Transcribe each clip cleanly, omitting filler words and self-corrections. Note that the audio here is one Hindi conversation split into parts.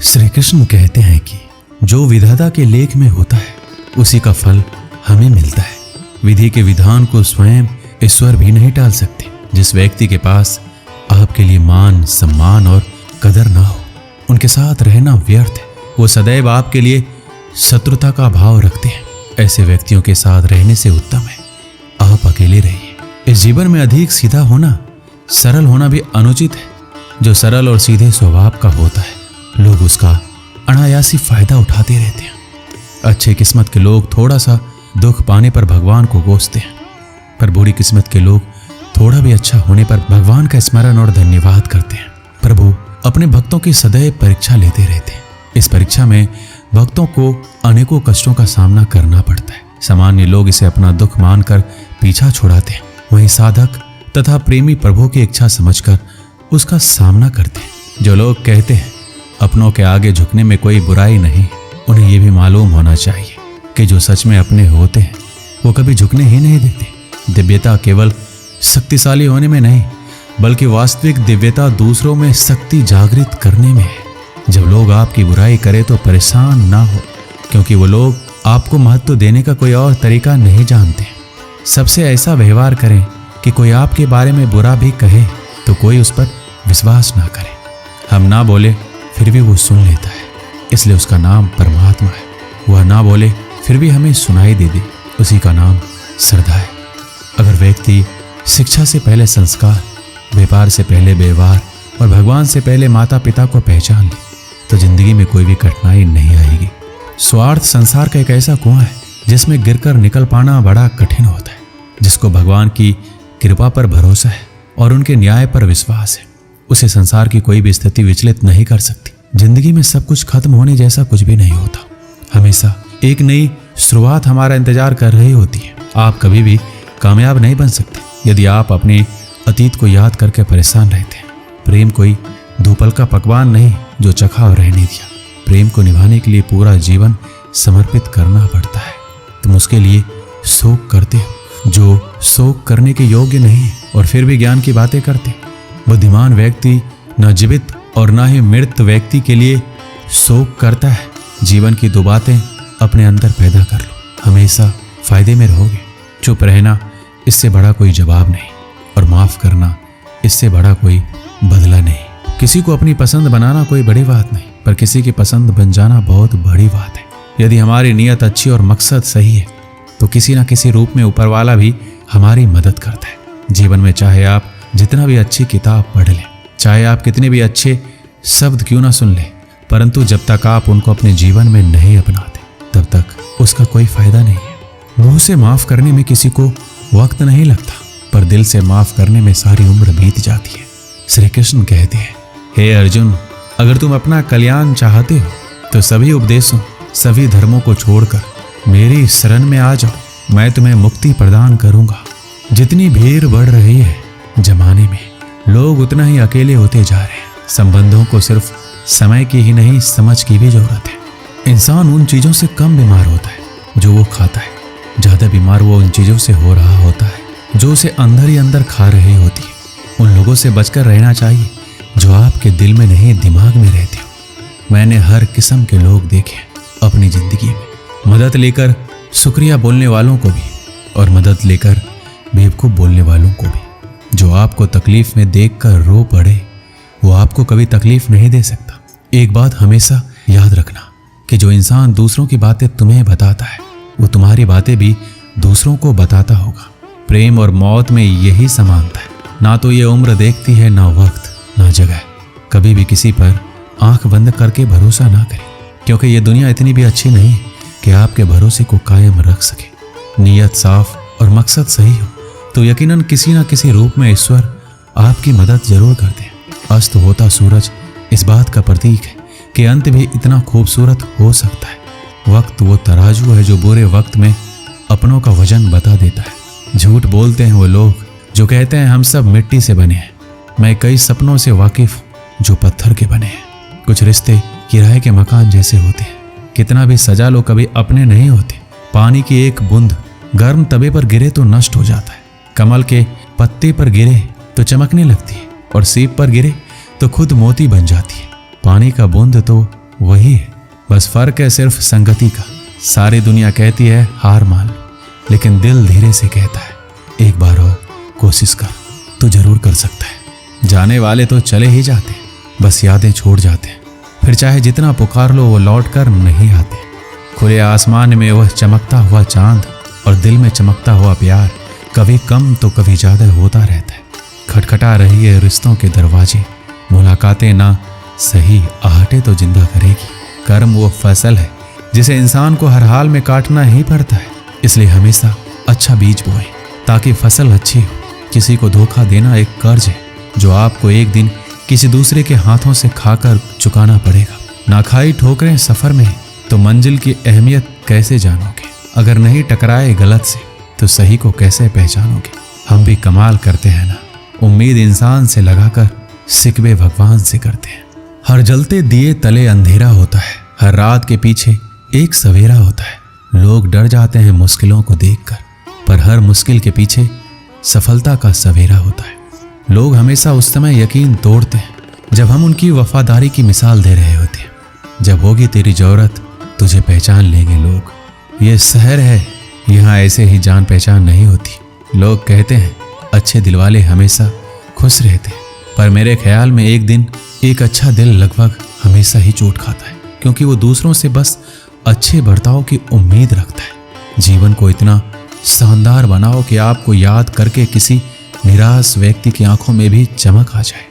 श्री कृष्ण कहते हैं कि जो विधाता के लेख में होता है उसी का फल हमें मिलता है। विधि के विधान को स्वयं ईश्वर भी नहीं टाल सकते। जिस व्यक्ति के पास आपके लिए मान, सम्मान और कदर ना हो, उनके साथ रहना व्यर्थ है। वो सदैव आपके लिए शत्रुता का भाव रखते हैं। ऐसे व्यक्तियों के साथ रहने से उत्तम है आप अकेले रहिए। इस जीवन में अधिक सीधा होना, सरल होना भी अनुचित है। जो सरल और सीधे स्वभाव का होता है, लोग उसका अनायासी फायदा उठाते रहते हैं। अच्छे किस्मत के लोग थोड़ा सा दुख पाने पर भगवान को कोसते हैं, पर बुरी किस्मत के लोग थोड़ा भी अच्छा होने पर भगवान का स्मरण और धन्यवाद करते हैं। प्रभु अपने भक्तों की सदैव परीक्षा लेते रहते हैं। इस परीक्षा में भक्तों को अनेकों कष्टों का सामना करना पड़ता है। सामान्य लोग इसे अपना दुख मानकर पीछा छुड़ाते हैं, वहीं साधक तथा प्रेमी प्रभु की इच्छा समझकर उसका सामना करते हैं। जो लोग कहते हैं अपनों के आगे झुकने में कोई बुराई नहीं, उन्हें यह भी मालूम होना चाहिए कि जो सच में अपने होते हैं वो कभी झुकने ही नहीं देते। दिव्यता केवल शक्तिशाली होने में नहीं, बल्कि वास्तविक दिव्यता दूसरों में शक्ति जागृत करने में है। जब लोग आपकी बुराई करें तो परेशान ना हो, क्योंकि वो लोग आपको महत्व देने का कोई और तरीका नहीं जानते। सबसे ऐसा व्यवहार करें कि कोई आपके बारे में बुरा भी कहे तो कोई उस पर विश्वास ना करे। हम ना बोले फिर भी वो सुन लेता है, इसलिए उसका नाम परमात्मा है। वह ना बोले फिर भी हमें सुनाई दे दे, उसी का नाम श्रद्धा है। अगर व्यक्ति शिक्षा से पहले संस्कार, व्यापार से पहले व्यवहार और भगवान से पहले माता पिता को पहचान ले तो जिंदगी में कोई भी कठिनाई नहीं आएगी। स्वार्थ संसार का एक ऐसा कुआं है जिसमें गिरकर निकल पाना बड़ा कठिन होता है। जिसको भगवान की कृपा पर भरोसा है और उनके न्याय पर विश्वास है, उसे संसार की कोई भी स्थिति विचलित नहीं कर सकती। जिंदगी में सब कुछ खत्म होने जैसा कुछ भी नहीं होता। हमेशा एक नई शुरुआत हमारा इंतजार कर रही होती है। आप कभी भी कामयाब नहीं बन सकते यदि आप अपने अतीत को याद करके परेशान रहते हैं। प्रेम कोई दोपहर का पकवान नहीं जो चखा और रहने दिया। प्रेम को निभाने के लिए पूरा जीवन समर्पित करना पड़ता है। तुम उसके लिए शोक करते हो जो शोक करने के योग्य नहीं और फिर भी ज्ञान की बातें करते हो। बुद्धिमान व्यक्ति न जीवित और न ही मृत व्यक्ति के लिए शोक करता है। जीवन की दो बातें अपने अंदर पैदा कर लो, हमेशा फायदे में रहोगे। चुप रहना, इससे बड़ा कोई जवाब नहीं, और माफ करना, इससे बड़ा कोई बदला नहीं। किसी को अपनी पसंद बनाना कोई बड़ी बात नहीं, पर किसी की पसंद बन जाना बहुत बड़ी बात है। यदि हमारी नीयत अच्छी और मकसद सही है तो किसी न किसी रूप में ऊपर वाला भी हमारी मदद करता है। जीवन में चाहे आप जितना भी अच्छी किताब पढ़ लें, चाहे आप कितने भी अच्छे शब्द क्यों ना सुन लें, परंतु जब तक आप उनको अपने जीवन में नहीं अपनाते तब तक उसका कोई फायदा नहीं है। मुंह से माफ करने में किसी को वक्त नहीं लगता, पर दिल से माफ करने में सारी उम्र बीत जाती है। श्री कृष्ण कहते हैं, हे अर्जुन, अगर तुम अपना कल्याण चाहते हो तो सभी उपदेशों, सभी धर्मों को छोड़कर मेरी शरण में आ जाओ। मैं तुम्हें मुक्ति प्रदान करूंगा। जितनी भीड़ बढ़ रही है जमाने में, लोग उतना ही अकेले होते जा रहे हैं। संबंधों को सिर्फ समय की ही नहीं, समझ की भी जरूरत है। इंसान उन चीजों से कम बीमार होता है जो वो खाता है, ज्यादा बीमार वो उन चीजों से हो रहा होता है जो उसे अंदर ही अंदर खा रही होती है। उन लोगों से बचकर रहना चाहिए जो आपके दिल में नहीं, दिमाग में रहते हो। मैंने हर किस्म के लोग देखे अपनी जिंदगी में, मदद लेकर शुक्रिया बोलने वालों को भी और मदद लेकर बेवकूफ़ बोलने वालों को भी। जो आपको तकलीफ में देखकर रो पड़े वो आपको कभी तकलीफ नहीं दे सकता। एक बात हमेशा याद रखना कि जो इंसान दूसरों की बातें तुम्हें बताता है वो तुम्हारी बातें भी दूसरों को बताता होगा। प्रेम और मौत में यही समानता है। ना तो ये उम्र देखती है, ना वक्त, ना जगह। कभी भी किसी पर आंख बंद करके भरोसा ना करें, क्योंकि ये दुनिया इतनी भी अच्छी नहीं है कि आपके भरोसे को कायम रख सके। नीयत साफ और मकसद सही हो तो यकीनन किसी न किसी रूप में ईश्वर आपकी मदद जरूर करते हैं। अस्त होता सूरज इस बात का प्रतीक है कि अंत भी इतना खूबसूरत हो सकता है। वक्त वो तराजू है जो बुरे वक्त में अपनों का वजन बता देता है। झूठ बोलते हैं वो लोग जो कहते हैं हम सब मिट्टी से बने हैं। मैं कई सपनों से वाकिफ हूं जो पत्थर के बने हैं। कुछ रिश्ते किराए के मकान जैसे होते हैं, कितना भी सजा लो कभी अपने नहीं होते। पानी की एक बूंद गर्म तवे पर गिरे तो नष्ट हो जाता है, कमल के पत्ते पर गिरे तो चमकने लगती है, और सीप पर गिरे तो खुद मोती बन जाती है। पानी का बूंद तो वही है, बस फर्क है सिर्फ संगति का। सारी दुनिया कहती है हार मान, लेकिन दिल धीरे से कहता है एक बार और कोशिश कर, तू जरूर कर सकता है। जाने वाले तो चले ही जाते, बस यादें छोड़ जाते हैं, फिर चाहे जितना पुकार लो वो लौट कर नहीं आते। खुले आसमान में वह चमकता हुआ चांद और दिल में चमकता हुआ प्यार कभी कम तो कभी ज्यादा होता रहता है। खटखटा रही है रिश्तों के दरवाजे, मुलाकातें ना सही आहटे तो जिंदा करेगी। कर्म वो फसल है जिसे इंसान को हर हाल में काटना ही पड़ता है, इसलिए हमेशा अच्छा बीज बोएं ताकि फसल अच्छी हो। किसी को धोखा देना एक कर्ज है जो आपको एक दिन किसी दूसरे के हाथों से खाकर चुकाना पड़ेगा। ना खाई ठोकरें सफर में तो मंजिल की अहमियत कैसे जानोगे? अगर नहीं टकराए गलत से तो सही को कैसे पहचानोगे? हम भी कमाल करते हैं ना, उम्मीद इंसान से लगाकर सिकवे भगवान से करते हैं। हर जलते दिए तले अंधेरा होता है, हर रात के पीछे एक सवेरा होता है। लोग डर जाते हैं मुश्किलों को देखकर, पर हर मुश्किल के पीछे सफलता का सवेरा होता है। लोग हमेशा उस समय यकीन तोड़ते हैं जब हम उनकी वफादारी की मिसाल दे रहे होते हैं। जब होगी तेरी जरूरत तुझे पहचान लेंगे लोग। ये शहर है, यहाँ ऐसे ही जान पहचान नहीं होती। लोग कहते हैं अच्छे दिल वाले हमेशा खुश रहते हैं, पर मेरे ख्याल में एक दिन एक अच्छा दिल लगभग हमेशा ही चोट खाता है, क्योंकि वो दूसरों से बस अच्छे बर्ताव की उम्मीद रखता है। जीवन को इतना शानदार बनाओ कि आपको याद करके किसी निराश व्यक्ति की आंखों में भी चमक आ जाए।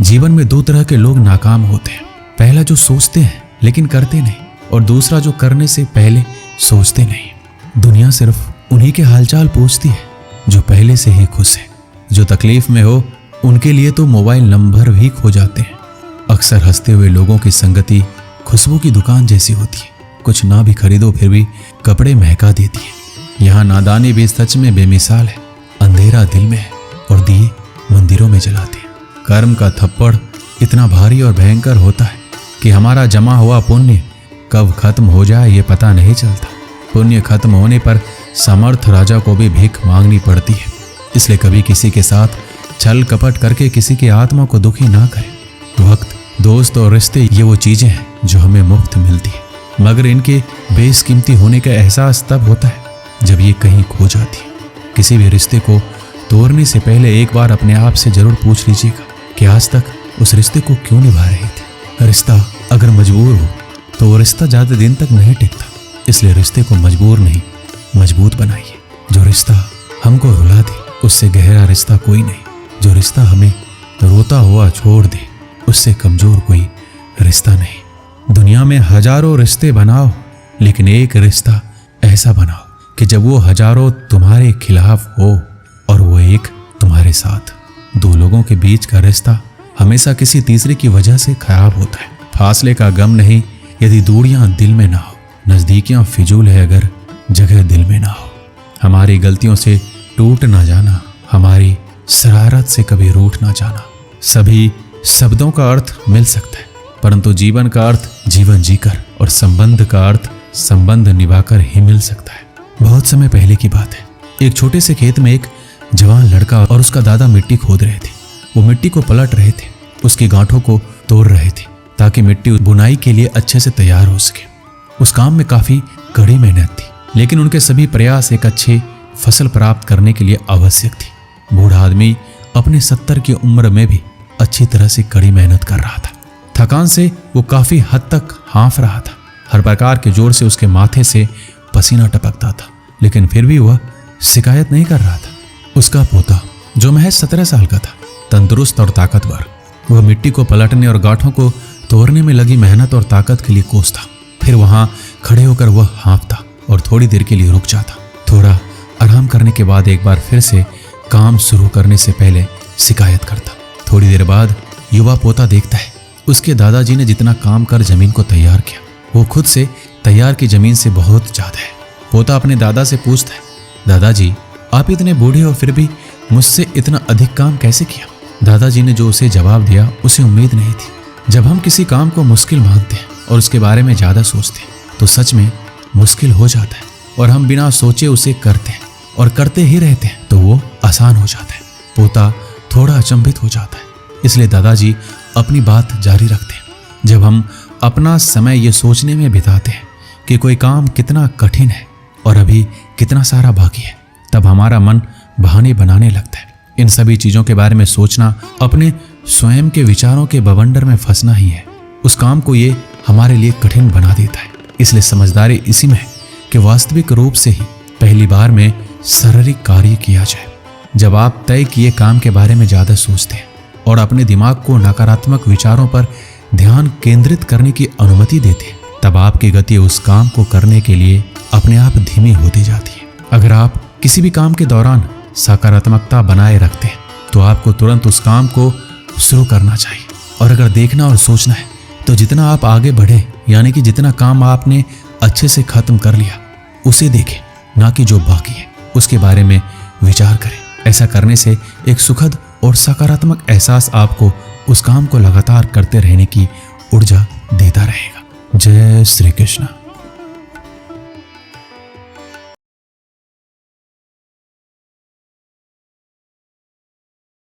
जीवन में दो तरह के लोग नाकाम होते हैं, पहला जो सोचते हैं लेकिन करते नहीं, और दूसरा जो करने से पहले सोचते नहीं। दुनिया सिर्फ उन्हीं के हालचाल पूछती है जो पहले से ही खुश है। जो तकलीफ में हो उनके लिए तो मोबाइल नंबर भी खो जाते हैं। अक्सर हंसते हुए लोगों की संगति खुशबू की दुकान जैसी होती है, कुछ ना भी खरीदो फिर भी कपड़े महका देती है। यहाँ नादानी भी सच में बेमिसाल है, अंधेरा दिल में है और दिए मंदिरों में जलाते हैं। कर्म का थप्पड़ इतना भारी और भयंकर होता है कि हमारा जमा हुआ पुण्य कब खत्म हो जाए ये पता नहीं चलता। पुण्य खत्म होने पर समर्थ राजा को भी भीख मांगनी पड़ती है, इसलिए कभी किसी के साथ छल कपट करके किसी की आत्मा को दुखी ना करें। वक्त, दोस्त और रिश्ते ये वो चीजें हैं जो हमें मुफ्त मिलती है, मगर इनके बेशकीमती होने का एहसास तब होता है जब ये कहीं खो जाती है। किसी भी रिश्ते को तोड़ने से पहले एक बार अपने आप से जरूर पूछ लीजिएगा कि आज तक उस रिश्ते को क्यों निभा रहे थे। रिश्ता अगर मजबूर हो तो वो रिश्ता ज्यादा दिन तक नहीं टिकता, इसलिए रिश्ते को मजबूर नहीं मजबूत बनाइए। जो रिश्ता हमको रुला दे उससे गहरा रिश्ता कोई नहीं। जो रिश्ता हमें रोता हुआ छोड़ दे उससे कमजोर कोई रिश्ता नहीं। दुनिया में हजारों रिश्ते बनाओ, लेकिन एक रिश्ता ऐसा बनाओ कि जब वो हजारों तुम्हारे खिलाफ हो और वो एक तुम्हारे साथ। दो लोगों के बीच का रिश्ता हमेशा किसी तीसरे की वजह से खराब होता है। फासले का गम नहीं यदि दूरियां दिल में ना हो, नजदीकियां फिजूल है अगर जगह दिल में ना हो। हमारी गलतियों से टूट ना जाना, हमारी शरारत से कभी रूठ ना जाना। सभी शब्दों का अर्थ मिल सकता है, परंतु जीवन का अर्थ जीवन जीकर और संबंध का अर्थ संबंध निभाकर ही मिल सकता है। बहुत समय पहले की बात है, एक छोटे से खेत में एक जवान लड़का और उसका दादा मिट्टी खोद रहे थे। वो मिट्टी को पलट रहे थे, उसकी गांठों को तोड़ रहे थे ताकि मिट्टी बुनाई के लिए अच्छे से तैयार हो सके। उस काम में काफी कड़ी मेहनत थी, लेकिन उनके सभी प्रयास एक अच्छी फसल प्राप्त करने के लिए आवश्यक थी। बूढ़ा आदमी अपने 70 की उम्र में भी अच्छी तरह से कड़ी मेहनत कर रहा था। थकान से वो काफी हद तक हाँफ रहा था। हर प्रकार के जोर से उसके माथे से पसीना टपकता था, लेकिन फिर भी वह शिकायत नहीं कर रहा था। उसका पोता जो महज 17 साल का था, तंदुरुस्त और ताकतवर, वह मिट्टी को पलटने और गांठों को तोड़ने में लगी मेहनत और ताकत के लिए कोस था। फिर वहां खड़े होकर वह हाँफता और थोड़ी देर के लिए रुक जाता। थोड़ा आराम करने के बाद एक बार फिर से काम शुरू करने से पहले शिकायत करता। थोड़ी देर बाद युवा पोता देखता है उसके दादाजी ने जितना काम कर जमीन को तैयार किया वो खुद से तैयार की जमीन से बहुत ज्यादा है। पोता अपने दादा से पूछता है, दादाजी आप इतने बूढ़े हो फिर भी मुझसे इतना अधिक काम कैसे किया? दादाजी ने जो उसे जवाब दिया उसे उम्मीद नहीं थी। जब हम किसी काम को मुश्किल मानते हैं और उसके बारे में ज्यादा सोचते हैं तो सच में मुश्किल हो जाता है, और हम बिना सोचे उसे करते हैं और करते ही रहते हैं तो वो आसान हो जाता है। पोता थोड़ा अचंभित हो जाता है, इसलिए दादाजी अपनी बात जारी रखते हैं। जब हम अपना समय ये सोचने में बिताते हैं कि कोई काम कितना कठिन है और अभी कितना सारा बाकी है, तब हमारा मन बहाने बनाने लगता है। इन सभी चीजों के बारे में सोचना अपने स्वयं के विचारों के बवंडर में फंसना ही है। उस काम को ये हमारे लिए कठिन बना देता है। इसलिए समझदारी इसी में है कि वास्तविक रूप से ही पहली बार में शारीरिक कार्य किया जाए। जब आप तय किए काम के बारे में ज्यादा सोचते हैं और अपने दिमाग को नकारात्मक विचारों पर ध्यान केंद्रित करने की अनुमति देते हैं, तब आपकी गति उस काम को करने के लिए अपने आप धीमी होती जाती है। अगर आप किसी भी काम के दौरान सकारात्मकता बनाए रखते हैं तो आपको तुरंत उस काम को शुरू करना चाहिए। और अगर देखना और सोचना है तो जितना आप आगे बढ़े, यानी कि जितना काम आपने अच्छे से खत्म कर लिया उसे देखें, ना कि जो बाकी है उसके बारे में विचार करें। ऐसा करने से एक सुखद और सकारात्मक एहसास आपको उस काम को लगातार करते रहने की ऊर्जा देता रहेगा। जय श्री कृष्ण।